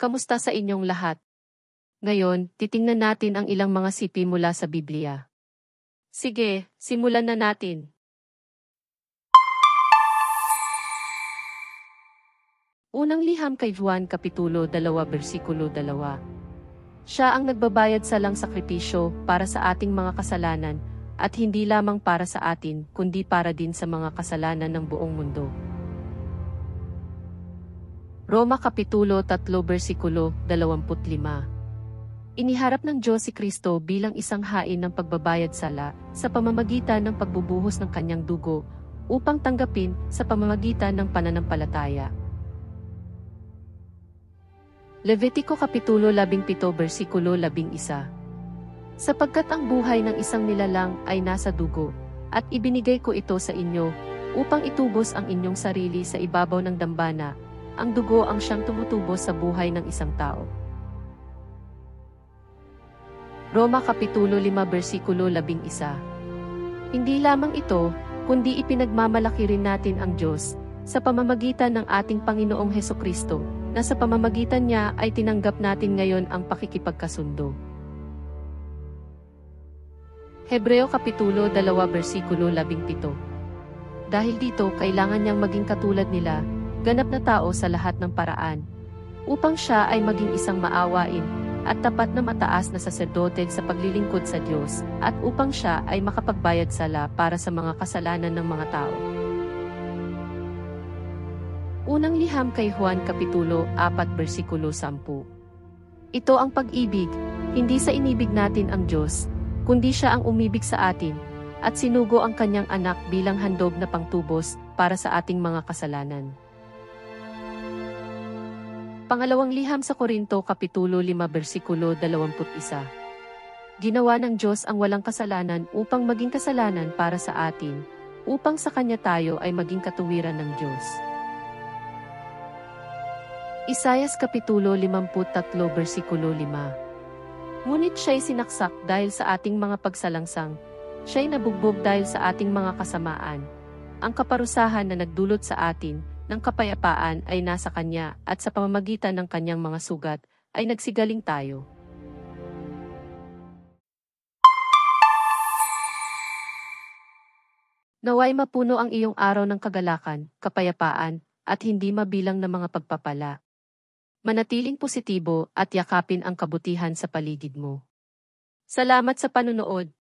Kamusta sa inyong lahat? Ngayon, titingnan natin ang ilang mga sipi mula sa Biblia. Sige, simulan na natin. Unang liham kay Juan Kapitulo 2 versikulo 2. Siya ang nagbabayad sa lang sakripisyo para sa ating mga kasalanan, at hindi lamang para sa atin, kundi para din sa mga kasalanan ng buong mundo. Roma Kapitulo 3 versikulo 25. Iniharap ng Diyos si Kristo bilang isang hain ng pagbabayad sala sa pamamagitan ng pagbubuhos ng kanyang dugo upang tanggapin sa pamamagitan ng pananampalataya. Levitico Kapitulo 17 versikulo 11. Sapagkat ang buhay ng isang nilalang ay nasa dugo, at ibinigay ko ito sa inyo upang itubos ang inyong sarili sa ibabaw ng dambana. Ang dugo ang siyang tumutubos sa buhay ng isang tao. Roma Kapitulo 5 versikulo 11. Hindi lamang ito, kundi ipinagmamalaki rin natin ang Diyos sa pamamagitan ng ating Panginoong Hesukristo, na sa pamamagitan niya ay tinanggap natin ngayon ang pakikipagkasundo. Hebreo Kapitulo 2 versikulo 17. Dahil dito kailangan niyang maging katulad nila, ganap na tao sa lahat ng paraan, upang siya ay maging isang maawain at tapat na mataas na saserdote sa paglilingkod sa Diyos, at upang siya ay makapagbayad sala para sa mga kasalanan ng mga tao. Unang liham kay Juan Kapitulo 4 versikulo 10. Ito ang pag-ibig, hindi sa inibig natin ang Diyos, kundi siya ang umibig sa atin, at sinugo ang kanyang anak bilang handog na pangtubos para sa ating mga kasalanan. Pangalawang liham sa Korinto Kapitulo 5 versikulo 21. Ginawa ng Diyos ang walang kasalanan upang maging kasalanan para sa atin, upang sa Kanya tayo ay maging katuwiran ng Diyos. Isayas Kapitulo 53 versikulo 5. Ngunit siya'y sinaksak dahil sa ating mga pagsalangsang, siya'y nabugbog dahil sa ating mga kasamaan. Ang kaparusahan na nagdulot sa atin ng kapayapaan ay nasa Kanya, at sa pamamagitan ng Kanyang mga sugat ay nagsigaling tayo. Naway mapuno ang iyong araw ng kagalakan, kapayapaan, at hindi mabilang na mga pagpapala. Manatiling positibo at yakapin ang kabutihan sa paligid mo. Salamat sa panunood.